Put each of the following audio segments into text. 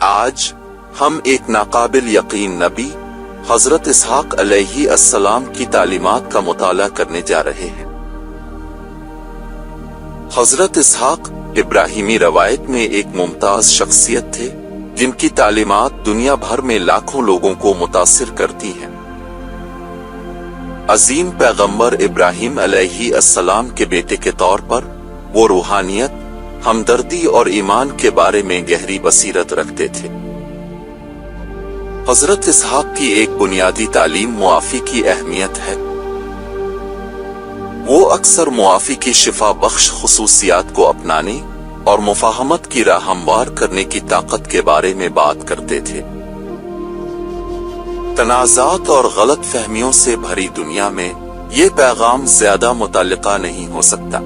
آج ہم ایک ناقابل یقین نبی حضرت اسحاق علیہ السلام کی تعلیمات کا مطالعہ کرنے جا رہے ہیں۔ حضرت اسحاق ابراہیمی روایت میں ایک ممتاز شخصیت تھے جن کی تعلیمات دنیا بھر میں لاکھوں لوگوں کو متاثر کرتی ہیں۔ عظیم پیغمبر ابراہیم علیہ السلام کے بیٹے کے طور پر وہ روحانیت، ہمدردی اور ایمان کے بارے میں گہری بصیرت رکھتے تھے۔ حضرت اسحاق کی ایک بنیادی تعلیم معافی کی اہمیت ہے۔ وہ اکثر معافی کی شفا بخش خصوصیات کو اپنانے اور مفاہمت کی راہ ہموار کرنے کی طاقت کے بارے میں بات کرتے تھے۔ تنازعات اور غلط فہمیوں سے بھری دنیا میں یہ پیغام زیادہ متعلقہ نہیں ہو سکتا۔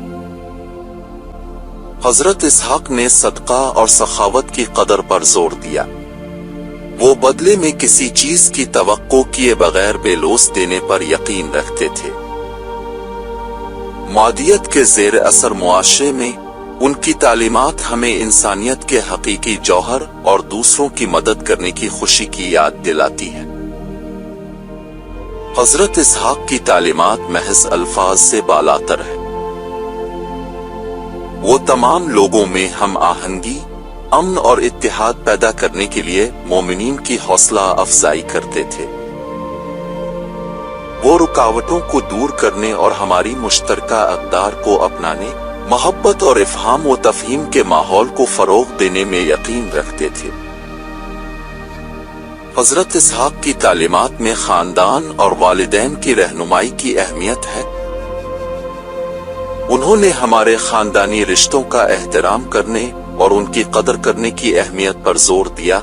حضرت اسحاق نے صدقہ اور سخاوت کی قدر پر زور دیا۔ وہ بدلے میں کسی چیز کی توقع کیے بغیر بے لوث دینے پر یقین رکھتے تھے۔ مادیت کے زیر اثر معاشرے میں ان کی تعلیمات ہمیں انسانیت کے حقیقی جوہر اور دوسروں کی مدد کرنے کی خوشی کی یاد دلاتی ہے۔ حضرت اسحاق کی تعلیمات محض الفاظ سے بالاتر ہے۔ وہ تمام لوگوں میں ہم آہنگی، امن اور اتحاد پیدا کرنے کے لیے مومنین کی حوصلہ افزائی کرتے تھے۔ وہ رکاوٹوں کو دور کرنے اور ہماری مشترکہ اقدار کو اپنانے، محبت اور افہام و تفہیم کے ماحول کو فروغ دینے میں یقین رکھتے تھے۔ حضرت اسحاق کی تعلیمات میں خاندان اور والدین کی رہنمائی کی اہمیت ہے۔ انہوں نے ہمارے خاندانی رشتوں کا احترام کرنے اور ان کی قدر کرنے کی اہمیت پر زور دیا۔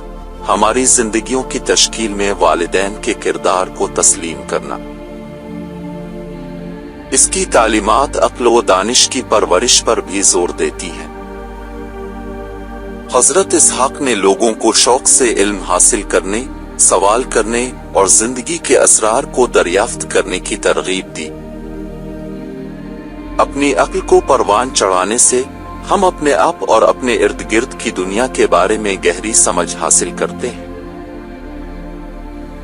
ہماری زندگیوں کی تشکیل میں والدین کے کردار کو تسلیم کرنا۔ اس کی تعلیمات عقل و دانش کی پرورش پر بھی زور دیتی ہے۔ حضرت اسحاق نے لوگوں کو شوق سے علم حاصل کرنے، سوال کرنے اور زندگی کے اسرار کو دریافت کرنے کی ترغیب دی۔ اپنی عقل کو پروان چڑھانے سے ہم اپنے آپ اور اپنے ارد گرد کی دنیا کے بارے میں گہری سمجھ حاصل کرتے ہیں۔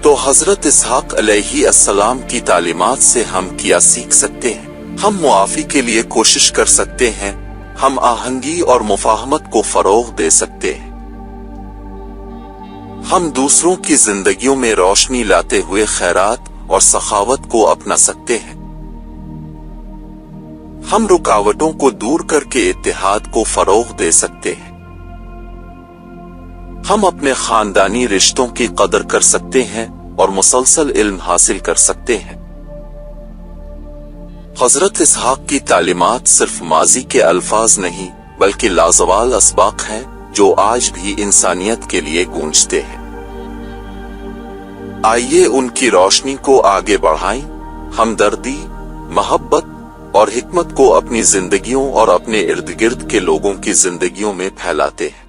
تو حضرت اسحاق علیہ السلام کی تعلیمات سے ہم کیا سیکھ سکتے ہیں؟ ہم معافی کے لیے کوشش کر سکتے ہیں، ہم آہنگی اور مفاہمت کو فروغ دے سکتے ہیں، ہم دوسروں کی زندگیوں میں روشنی لاتے ہوئے خیرات اور سخاوت کو اپنا سکتے ہیں، ہم رکاوٹوں کو دور کر کے اتحاد کو فروغ دے سکتے ہیں، ہم اپنے خاندانی رشتوں کی قدر کر سکتے ہیں اور مسلسل علم حاصل کر سکتے ہیں۔ حضرت اسحاق کی تعلیمات صرف ماضی کے الفاظ نہیں بلکہ لازوال اسباق ہیں جو آج بھی انسانیت کے لیے گونجتے ہیں۔ آئیے ان کی روشنی کو آگے بڑھائیں، ہمدردی، محبت اور حکمت کو اپنی زندگیوں اور اپنے ارد گرد کے لوگوں کی زندگیوں میں پھیلاتے ہیں۔